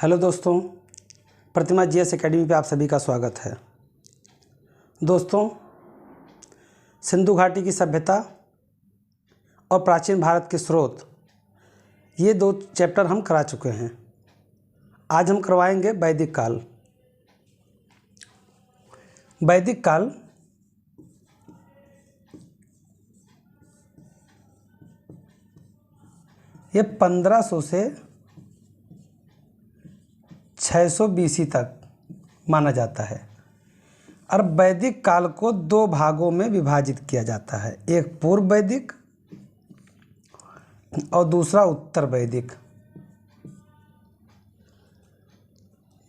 Hello दोस्तों, प्रतिमा GS academy पे आप सभी का स्वागत है। दोस्तों, सिंधु घाटी की सभ्यता और प्राचीन भारत के स्रोत, ये दो चैप्टर हम करा चुके हैं। आज हम करवाएंगे वैदिक काल। वैदिक काल ये 1500 से 600 BC तक माना जाता है। और वैदिक काल को दो भागों में विभाजित किया जाता है, एक पूर्व वैदिक और दूसरा उत्तर वैदिक।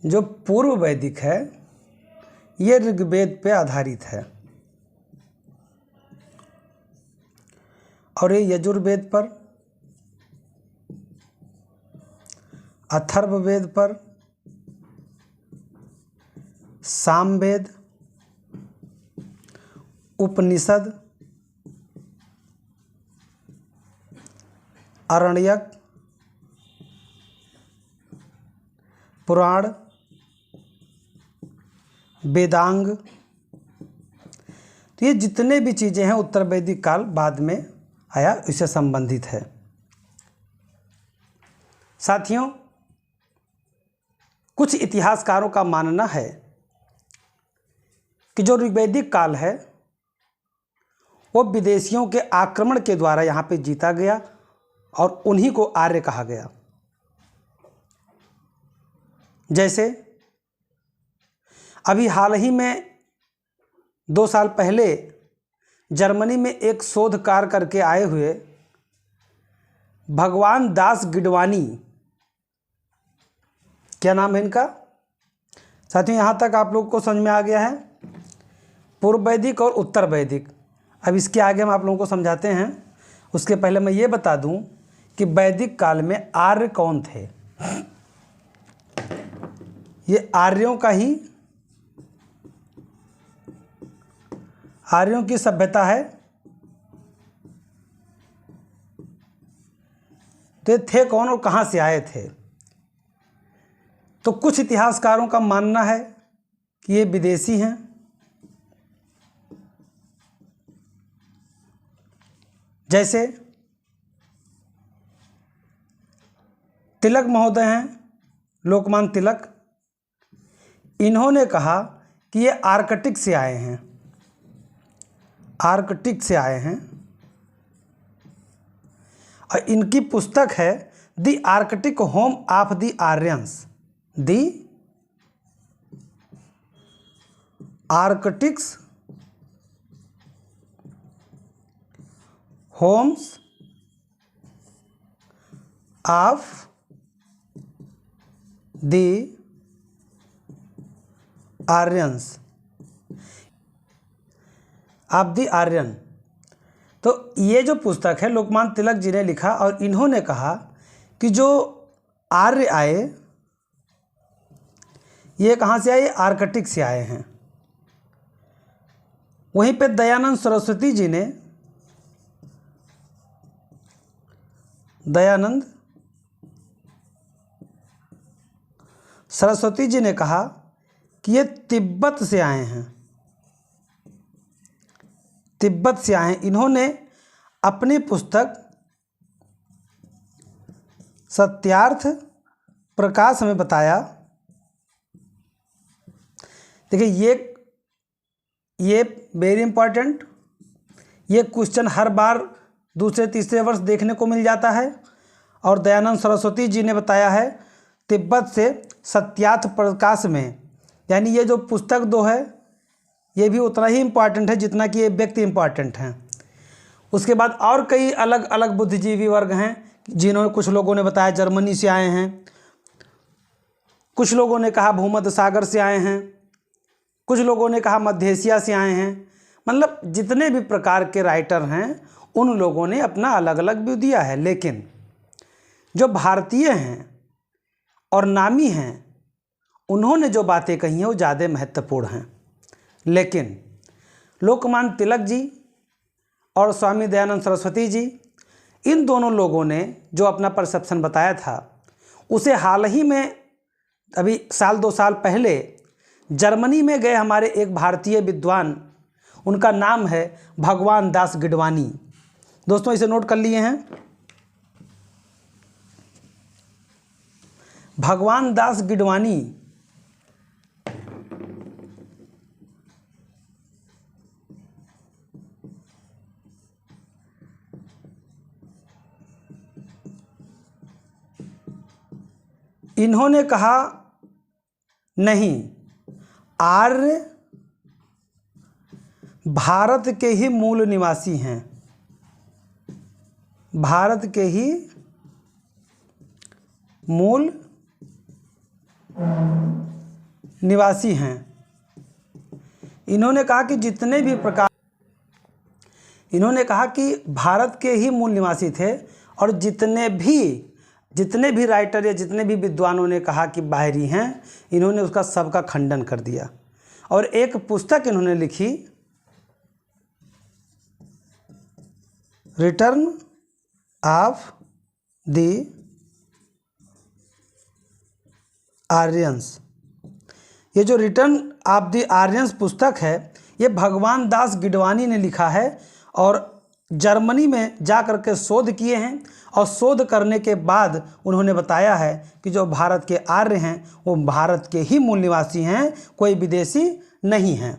जो पूर्व वैदिक है ये ऋग्वेद पे आधारित है और ये यजुर्वेद पर, अथर्ववेद पर, सामवेद, उपनिषद, आरण्यक, पुराण, वेदांग, तो ये जितने भी चीज़ें हैं उत्तर वैदिक काल बाद में आया, इससे संबंधित है। साथियों, कुछ इतिहासकारों का मानना है कि जो ऋग्वैदिक काल है वो विदेशियों के आक्रमण के द्वारा यहाँ पे जीता गया और उन्हीं को आर्य कहा गया। जैसे अभी हाल ही में 2 साल पहले जर्मनी में एक शोध कार्य करके आए हुए भगवान दास गिडवानी, क्या नाम है इनका साथियों? यहाँ तक आप लोग को समझ में आ गया है पूर्व वैदिक और उत्तर वैदिक। अब इसके आगे हम आप लोगों को समझाते हैं। उसके पहले मैं ये बता दूं कि वैदिक काल में आर्य कौन थे। ये आर्यों की सभ्यता है। तो ये थे कौन और कहाँ से आए थे? तो कुछ इतिहासकारों का मानना है कि ये विदेशी हैं। जैसे तिलक महोदय हैं, लोकमान्य तिलक, इन्होंने कहा कि ये आर्कटिक से आए हैं, आर्कटिक से आए हैं। और इनकी पुस्तक है the Arctic home of the Aryans, the Arctics homes of the Aryans, of the Aryan. तो ये जो पुस्तक है लोकमान्य तिलक जी ने लिखा और इन्होंने कहा कि जो आर्य आए ये कहाँ से आए? आर्कटिक से आए हैं। वहीं पे दयानंद सरस्वती जी ने कहा कि ये तिब्बत से आए हैं, तिब्बत से आए हैं। इन्होंने अपनी पुस्तक सत्यार्थ प्रकाश में बताया। देखिए ये वेरी इंपॉर्टेंट, ये क्वेश्चन हर बार दूसरे तीसरे वर्ष देखने को मिल जाता है। और दयानंद सरस्वती जी ने बताया है तिब्बत से सत्यार्थ प्रकाश में। यानी ये जो पुस्तक दो है ये भी उतना ही इम्पॉर्टेंट है जितना कि ये व्यक्ति इम्पॉर्टेंट हैं। उसके बाद और कई अलग अलग बुद्धिजीवी वर्ग हैं जिन्होंने, कुछ लोगों ने बताया जर्मनी से आए हैं, कुछ लोगों ने कहा भूमध्य सागर से आए हैं, कुछ लोगों ने कहा मध्य एशिया से आए हैं। मतलब जितने भी प्रकार के राइटर हैं उन लोगों ने अपना अलग अलग व्यू दिया है। लेकिन जो भारतीय हैं और नामी हैं उन्होंने जो बातें कही हैं वो ज़्यादा महत्वपूर्ण हैं। लेकिन लोकमान्य तिलक जी और स्वामी दयानंद सरस्वती जी, इन दोनों लोगों ने जो अपना परसेप्शन बताया था उसे हाल ही में अभी साल 2 साल पहले जर्मनी में गए हमारे एक भारतीय विद्वान, उनका नाम है भगवान दास गिडवानी। दोस्तों इसे नोट कर लिए हैं। भगवान दास गिडवानी इन्होंने कहा नहीं, आर्य भारत के ही मूल निवासी हैं, भारत के ही मूल निवासी हैं। इन्होंने कहा कि इन्होंने कहा कि भारत के ही मूल निवासी थे, और जितने भी राइटर या जितने भी विद्वानों ने कहा कि बाहरी हैं, इन्होंने उसका सबका खंडन कर दिया। और एक पुस्तक इन्होंने लिखी, रिटर्न ऑफ द आर्यंस। ये जो रिटर्न ऑफ द आर्यंस पुस्तक है, ये भगवान दास गिडवानी ने लिखा है, और जर्मनी में जा कर के शोध किए हैं, और शोध करने के बाद उन्होंने बताया है कि जो भारत के आर्य हैं वो भारत के ही मूल निवासी हैं, कोई विदेशी नहीं हैं।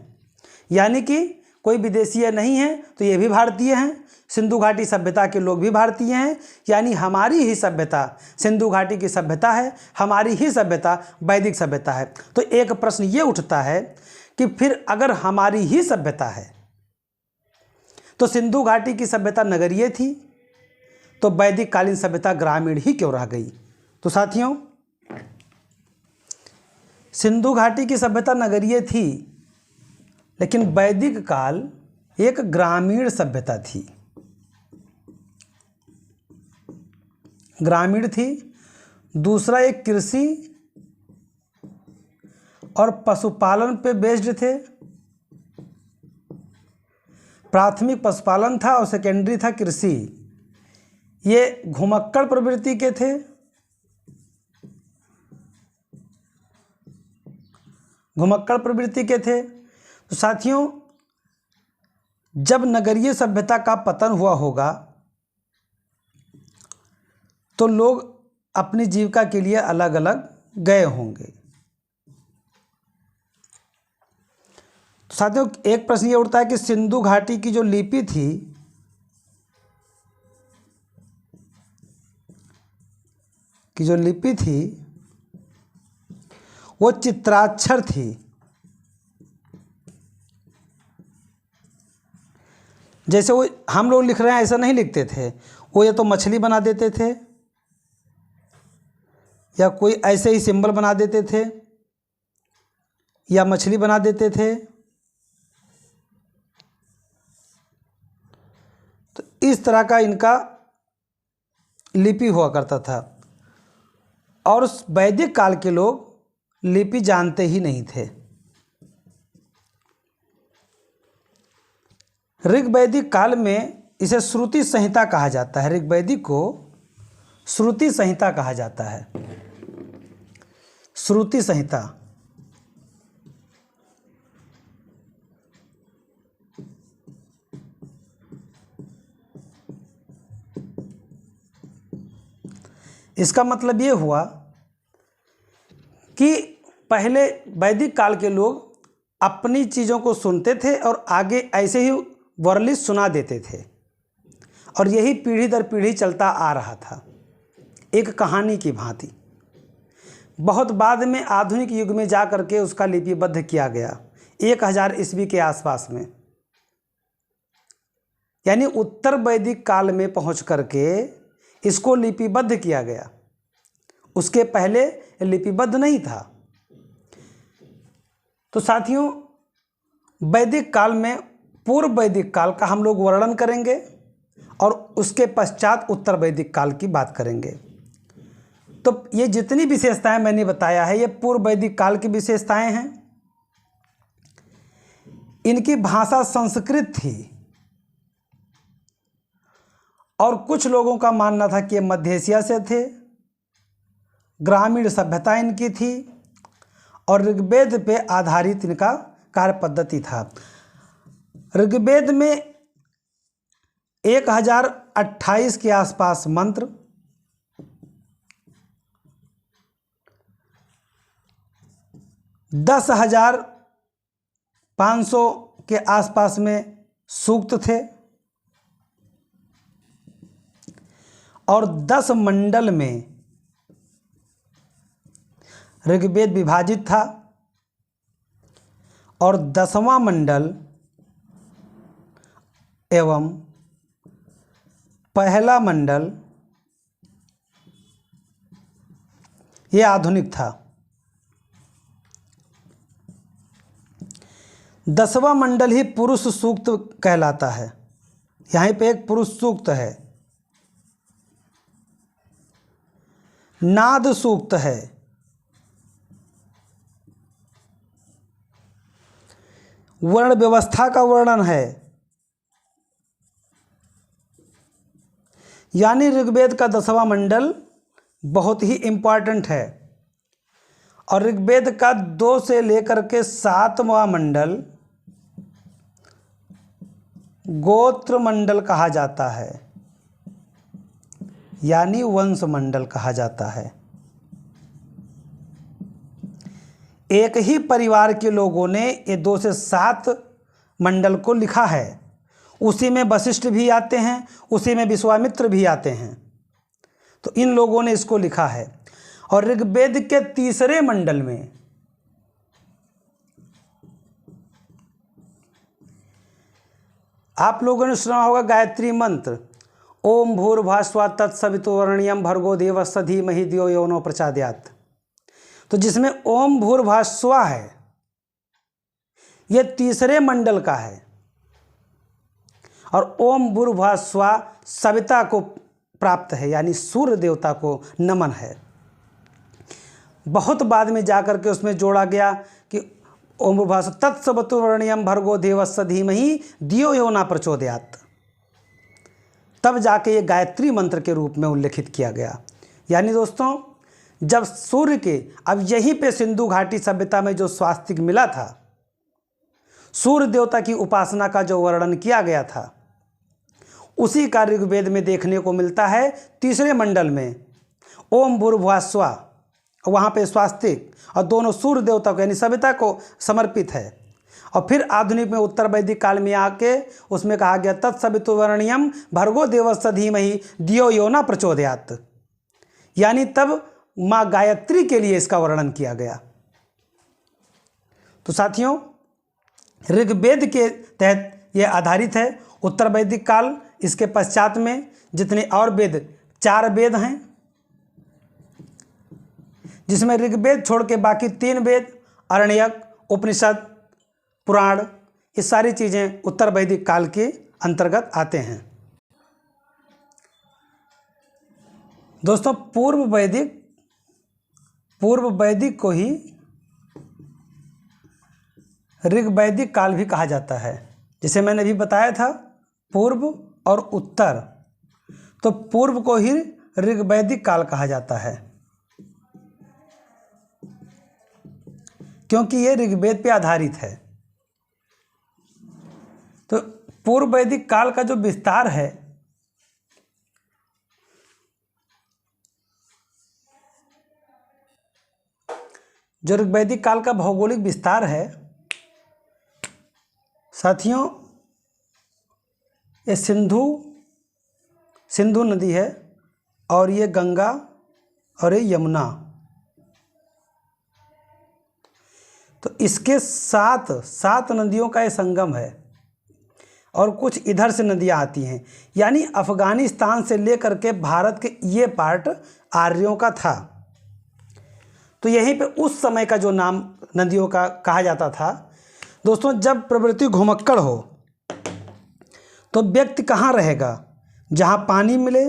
यानी कि कोई विदेशी नहीं है तो ये भी भारतीय हैं, सिंधु घाटी सभ्यता के लोग भी भारतीय हैं, यानी हमारी ही सभ्यता सिंधु घाटी की सभ्यता है, हमारी ही सभ्यता वैदिक सभ्यता है। तो एक प्रश्न ये उठता है कि फिर अगर हमारी ही सभ्यता है तो सिंधु घाटी की सभ्यता नगरीय थी, तो वैदिक कालीन सभ्यता ग्रामीण ही क्यों रह गई? तो साथियों, सिंधु घाटी की सभ्यता नगरीय थी, लेकिन वैदिक काल एक ग्रामीण सभ्यता थी, ग्रामीण थी। दूसरा, एक कृषि और पशुपालन पे बेस्ड थे। प्राथमिक पशुपालन था और सेकेंडरी था कृषि। ये घुमक्कड़ प्रवृत्ति के थे, घुमक्कड़ प्रवृत्ति के थे। तो साथियों, जब नगरीय सभ्यता का पतन हुआ होगा तो लोग अपनी जीविका के लिए अलग अलग गए होंगे। तो साथियों, एक प्रश्न ये उठता है कि सिंधु घाटी की जो लिपि थी, वो चित्राक्षर थी। जैसे वो हम लोग लिख रहे हैं ऐसा नहीं लिखते थे, वो या तो मछली बना देते थे या कोई ऐसे ही सिंबल बना देते थे या मछली बना देते थे। तो इस तरह का इनका लिपि हुआ करता था, और उस वैदिक काल के लोग लिपि जानते ही नहीं थे। ऋग्वैदिक काल में इसे श्रुति संहिता कहा जाता है, ऋग्वैदिक को श्रुति संहिता कहा जाता है, श्रुति संहिता। इसका मतलब ये हुआ कि पहले वैदिक काल के लोग अपनी चीज़ों को सुनते थे और आगे ऐसे ही वर्णित सुना देते थे, और यही पीढ़ी दर पीढ़ी चलता आ रहा था, एक कहानी की भांति। बहुत बाद में आधुनिक युग में जा करके उसका लिपिबद्ध किया गया, 1000 ईस्वी के आसपास में, यानी उत्तर वैदिक काल में पहुंच करके इसको लिपिबद्ध किया गया। उसके पहले लिपिबद्ध नहीं था। तो साथियों, वैदिक काल में पूर्व वैदिक काल का हम लोग वर्णन करेंगे और उसके पश्चात उत्तर वैदिक काल की बात करेंगे। तो ये जितनी विशेषताएं मैंने बताया है, ये पूर्व वैदिक काल की विशेषताएं हैं। इनकी भाषा संस्कृत थी, और कुछ लोगों का मानना था कि ये मध्य एशिया से थे। ग्रामीण सभ्यता इनकी थी, और ऋग्वेद पे आधारित इनका कार्य पद्धति था। ऋग्वेद में 1028 के आसपास मंत्र, 10,500 के आसपास में सूक्त थे और 10 मंडल में ऋग्वेद विभाजित था और 10वां मंडल एवं पहला मंडल ये आधुनिक था। 10वां मंडल ही पुरुष सूक्त कहलाता है। यहाँ पे एक पुरुष सूक्त है, नाद सूक्त है, वर्ण व्यवस्था का वर्णन है। यानी ऋग्वेद का 10वां मंडल बहुत ही इम्पॉर्टेंट है और ऋग्वेद का 2 से लेकर के 7वां मंडल गोत्र मंडल कहा जाता है, यानी वंश मंडल कहा जाता है। एक ही परिवार के लोगों ने ये 2 से 7 मंडल को लिखा है। उसी में वशिष्ठ भी आते हैं, उसी में विश्वामित्र भी आते हैं, तो इन लोगों ने इसको लिखा है। और ऋग्वेद के 3रे मंडल में आप लोगों ने सुना होगा गायत्री मंत्र, ओम भूर्भुवः तत्सवितुर्वरेण्यं भर्गो देवस्य धीमहि धियो यो नः प्रचोदयात्। तो जिसमें ओम भूर्भुवः है, यह 3रे मंडल का है और ओम भूर्भुवः सविता को प्राप्त है, यानी सूर्य देवता को नमन है। बहुत बाद में जाकर के उसमें जोड़ा गया कि ओम भूर्भुवः तत्सवितुर्वरेण्यं भर्गो देवस्य धीमहि धियो यो नः प्रचोदयात्। तब जाके ये गायत्री मंत्र के रूप में उल्लेखित किया गया। यानी दोस्तों, जब सूर्य के, अब यहीं पे सिंधु घाटी सभ्यता में जो स्वास्तिक मिला था, सूर्य देवता की उपासना का जो वर्णन किया गया था, उसी का ऋग्वेद में देखने को मिलता है 3रे मंडल में ओम भूर्भुवः स्वः, वहाँ पे स्वास्तिक और दोनों सूर्य देवता को यानी सभ्यता को समर्पित है। और फिर आधुनिक में उत्तर वैदिक काल में आके उसमें कहा गया तत्सवितुर्वरेण्यं भर्गो देवस्य धीमहि धियो यो नः प्रचोदयात्, यानी तब माँ गायत्री के लिए इसका वर्णन किया गया। तो साथियों, ऋग्वेद के तहत यह आधारित है। उत्तर वैदिक काल, इसके पश्चात में जितने और वेद, 4 वेद हैं, जिसमें ऋग्वेद छोड़ के बाकी 3 वेद, आरण्यक, उपनिषद, पुराण, ये सारी चीज़ें उत्तर वैदिक काल के अंतर्गत आते हैं। दोस्तों, पूर्व वैदिक को ही ऋग्वैदिक काल भी कहा जाता है। जैसे मैंने अभी बताया था पूर्व और उत्तर, तो पूर्व को ही ऋग्वैदिक काल कहा जाता है, क्योंकि ये ऋग्वेद पे आधारित है। तो पूर्व वैदिक काल का जो विस्तार है, जो ऋग्वैदिक काल का भौगोलिक विस्तार है साथियों, ये सिंधु नदी है और ये गंगा और ये यमुना, तो इसके 7 नदियों का ये संगम है और कुछ इधर से नदियाँ आती हैं। यानी अफ़गानिस्तान से लेकर के भारत के ये पार्ट आर्यों का था। तो यहीं पे उस समय का जो नाम नदियों का कहा जाता था। दोस्तों, जब प्रवृत्ति घुमक्कड़ हो तो व्यक्ति कहाँ रहेगा? जहाँ पानी मिले,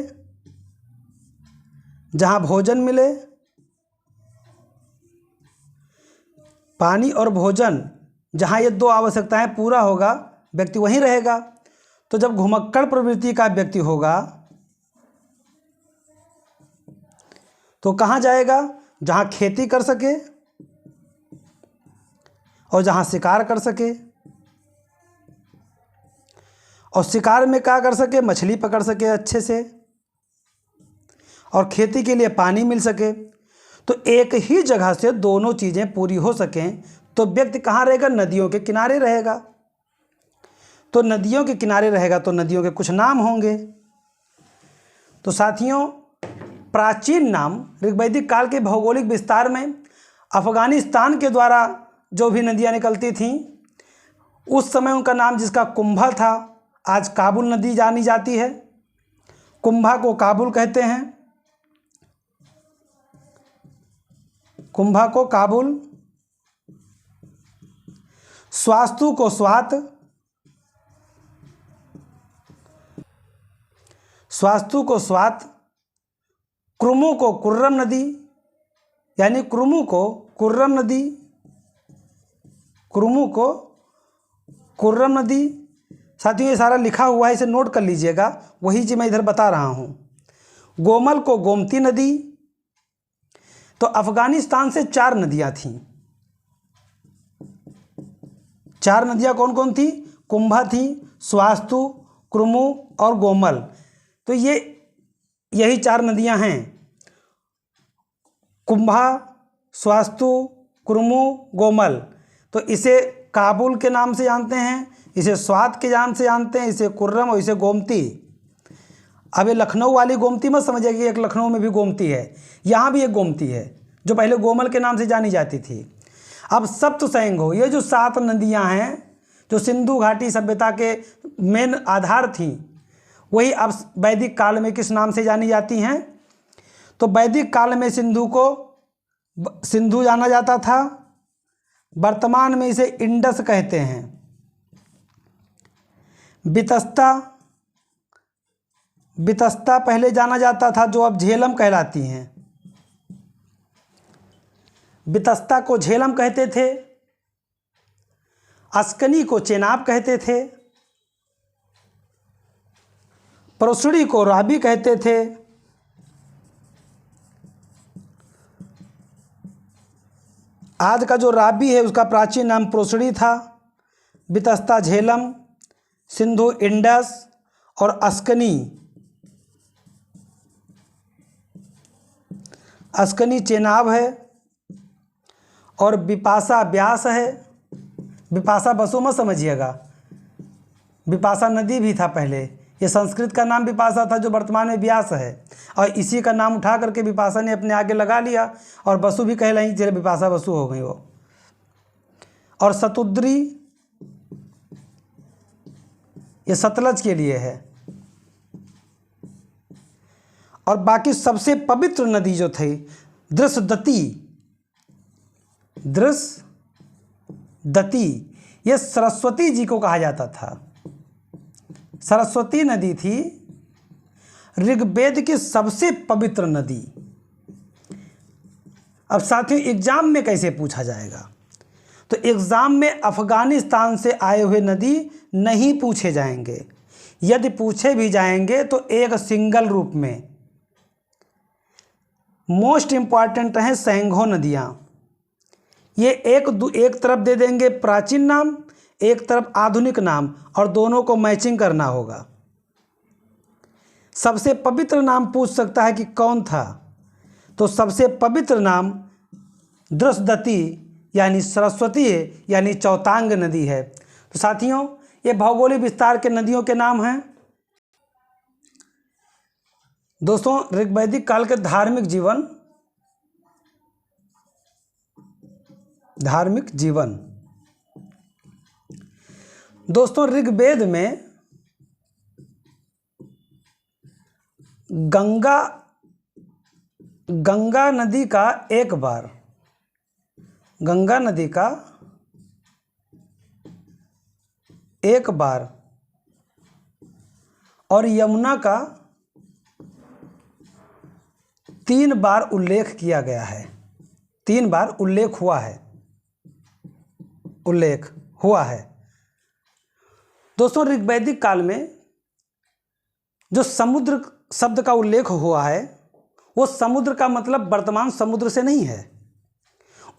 जहाँ भोजन मिले। पानी और भोजन, जहाँ ये 2 आवश्यकताएं पूरा होगा, व्यक्ति वहीं रहेगा। तो जब घुमक्कड़ प्रवृत्ति का व्यक्ति होगा तो कहाँ जाएगा? जहाँ खेती कर सके, और जहाँ शिकार कर सके, और शिकार में क्या कर सके, मछली पकड़ सके अच्छे से, और खेती के लिए पानी मिल सके। तो एक ही जगह से दोनों चीज़ें पूरी हो सकें तो व्यक्ति कहाँ रहेगा, नदियों के किनारे रहेगा। तो नदियों के किनारे रहेगा तो नदियों के कुछ नाम होंगे। तो साथियों, प्राचीन नाम ऋग्वैदिक काल के भौगोलिक विस्तार में अफगानिस्तान के द्वारा जो भी नदियाँ निकलती थीं उस समय उनका नाम जिसका कुंभा था, आज काबुल नदी जानी जाती है। कुंभा को काबुल कहते हैं, कुंभा को काबुल। स्वास्तु को स्वात, स्वास्तु को स्वात। क्रुमु को कुर्रम नदी, यानी क्रुमु को कुर्रम नदी, क्रुमु को कुर्रम नदी। साथियों ये सारा लिखा हुआ है, इसे नोट कर लीजिएगा, वही चीज़ मैं इधर बता रहा हूँ। गोमल को गोमती नदी। तो अफगानिस्तान से 4 नदियाँ थीं। 4 नदियाँ कौन कौन थी, कुंभा थी, स्वास्तु, क्रुमु और गोमल। तो यही 4 नदियाँ हैं, कुंभा, स्वास्तु, क्रुमु, गोमल। तो इसे काबुल के नाम से जानते हैं, इसे स्वात के नाम से जानते हैं, इसे कुर्रम और इसे गोमती। अब ये लखनऊ वाली गोमती मत समझिए कि एक लखनऊ में भी गोमती है, यहाँ भी एक गोमती है जो पहले गोमल के नाम से जानी जाती थी। अब सप्तसैंगो, ये जो 7 नदियाँ हैं जो सिंधु घाटी सभ्यता के मेन आधार थीं, वही अब वैदिक काल में किस नाम से जानी जाती हैं। तो वैदिक काल में सिंधु को सिंधु जाना जाता था, वर्तमान में इसे इंडस कहते हैं। बितस्ता पहले जाना जाता था जो अब झेलम कहलाती हैं। बितस्ता को झेलम कहते थे, अस्कनी को चेनाब कहते थे, प्रोसड़ी को राबी कहते थे, आज का जो राबी है उसका प्राचीन नाम प्रोसड़ी था। बितस्ता झेलम, सिंधु इंडस और अस्कनी चेनाब है, और बिपाशा ब्यास है। बिपाशा बसु मत समझिएगा, बिपाशा नदी भी था पहले, ये संस्कृत का नाम बिपाशा था जो वर्तमान में ब्यास है, और इसी का नाम उठा करके बिपाशा ने अपने आगे लगा लिया और बसु भी कहलाई, जरा बिपाशा बसु हो गई वो। और सतुद्री, ये सतलज के लिए है। और बाकी सबसे पवित्र नदी जो थी दृशदती, ये सरस्वती जी को कहा जाता था। सरस्वती नदी थी ऋग्वेद की सबसे पवित्र नदी। अब साथियों एग्जाम में कैसे पूछा जाएगा, तो एग्जाम में अफगानिस्तान से आए हुए नदी नहीं पूछे जाएंगे, यदि पूछे भी जाएंगे तो एक सिंगल रूप में। मोस्ट इम्पॉर्टेंट हैं सैंघो नदियाँ, ये एक तरफ दे देंगे प्राचीन नाम, एक तरफ आधुनिक नाम, और दोनों को मैचिंग करना होगा। सबसे पवित्र नाम पूछ सकता है कि कौन था, तो सबसे पवित्र नाम दृशदती यानी सरस्वती है, यानी चौतांग नदी है। तो साथियों ये भौगोलिक विस्तार के नदियों के नाम हैं। दोस्तों ऋग्वैदिक काल के धार्मिक जीवन। दोस्तों ऋग्वेद में गंगा नदी का एक बार और यमुना का 3 बार उल्लेख किया गया है। 3 बार उल्लेख हुआ है। दोस्तों ऋग्वैदिक काल में जो समुद्र शब्द का उल्लेख हुआ है, वो समुद्र का मतलब वर्तमान समुद्र से नहीं है,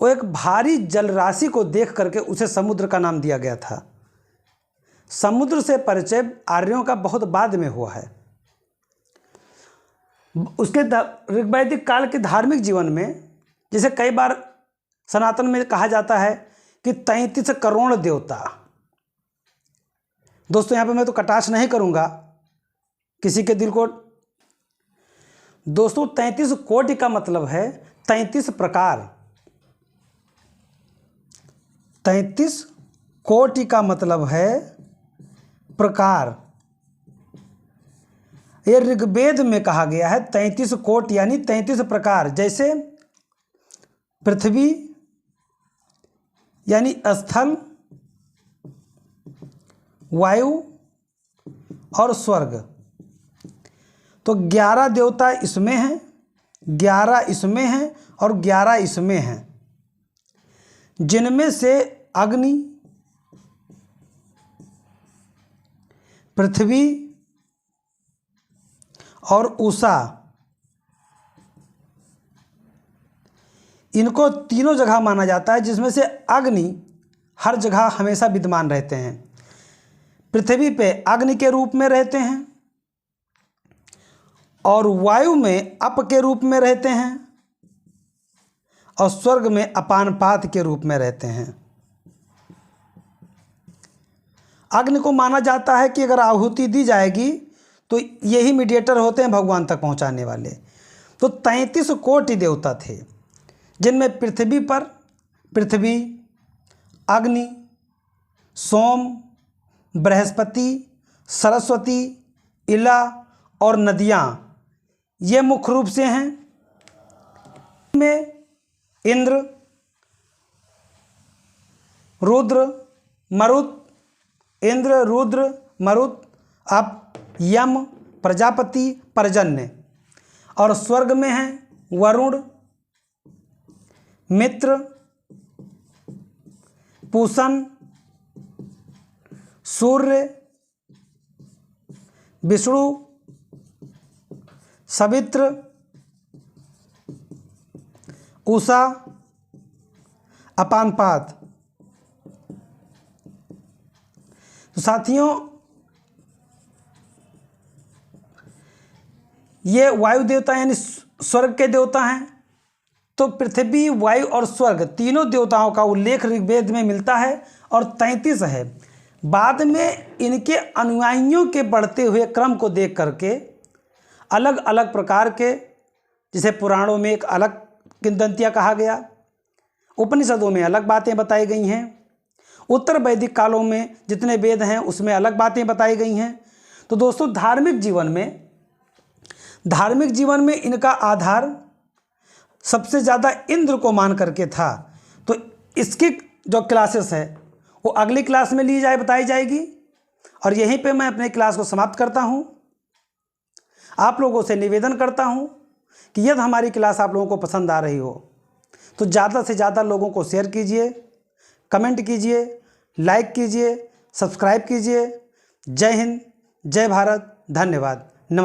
वो एक भारी जलराशि को देख करके उसे समुद्र का नाम दिया गया था। समुद्र से परिचय आर्यों का बहुत बाद में हुआ है। उसके ऋग्वैदिक काल के धार्मिक जीवन में, जैसे कई बार सनातन में कहा जाता है कि 33 करोड़ देवता। दोस्तों यहाँ पे मैं तो कटाक्ष नहीं करूँगा किसी के दिल को। दोस्तों 33 कोटि का मतलब है 33 प्रकार। 33 कोटि का मतलब है प्रकार। ये ऋग्वेद में कहा गया है 33 कोटि यानी 33 प्रकार। जैसे पृथ्वी यानी स्थल, वायु और स्वर्ग, तो 11 देवता इसमें हैं, 11 इसमें हैं और 11 इसमें हैं, जिनमें से अग्नि, पृथ्वी और उषा, इनको तीनों जगह माना जाता है, जिसमें से अग्नि हर जगह हमेशा विद्यमान रहते हैं। पृथ्वी पे अग्नि के रूप में रहते हैं और वायु में अप के रूप में रहते हैं और स्वर्ग में अपानपात के रूप में रहते हैं। अग्नि को माना जाता है कि अगर आहुति दी जाएगी तो यही मीडिएटर होते हैं भगवान तक पहुंचाने वाले। तो 33 कोटि देवता थे, जिनमें पृथ्वी पर पृथ्वी, अग्नि, सोम, बृहस्पति, सरस्वती, इला और नदियाँ, ये मुख्य रूप से हैं। में इंद्र, रुद्र, मरुत, इंद्र, रुद्र, मरुत, अप, यम, प्रजापति, पर्जन्य। और स्वर्ग में हैं वरुण, मित्र, पूषण, सूर्य, विष्णु, सवित्र, उषा, अपानपात। तो साथियों, ये वायु देवता यानी स्वर्ग के देवता हैं। तो पृथ्वी, वायु और स्वर्ग तीनों देवताओं का उल्लेख ऋग्वेद में मिलता है और 33 है। बाद में इनके अनुयायियों के बढ़ते हुए क्रम को देख करके अलग अलग प्रकार के, जैसे पुराणों में एक अलग किंवदंतियाँ कहा गया, उपनिषदों में अलग बातें बताई गई हैं, उत्तर वैदिक कालों में जितने वेद हैं उसमें अलग बातें बताई गई हैं। तो दोस्तों धार्मिक जीवन में इनका आधार सबसे ज़्यादा इंद्र को मान करके था। तो इसकी जो क्लासेस है वो अगली क्लास में बताई जाएगी। और यहीं पे मैं अपने क्लास को समाप्त करता हूँ। आप लोगों से निवेदन करता हूँ कि यदि हमारी क्लास आप लोगों को पसंद आ रही हो तो ज़्यादा से ज़्यादा लोगों को शेयर कीजिए, कमेंट कीजिए, लाइक कीजिए, सब्सक्राइब कीजिए। जय हिंद, जय भारत, धन्यवाद, नमस्कार।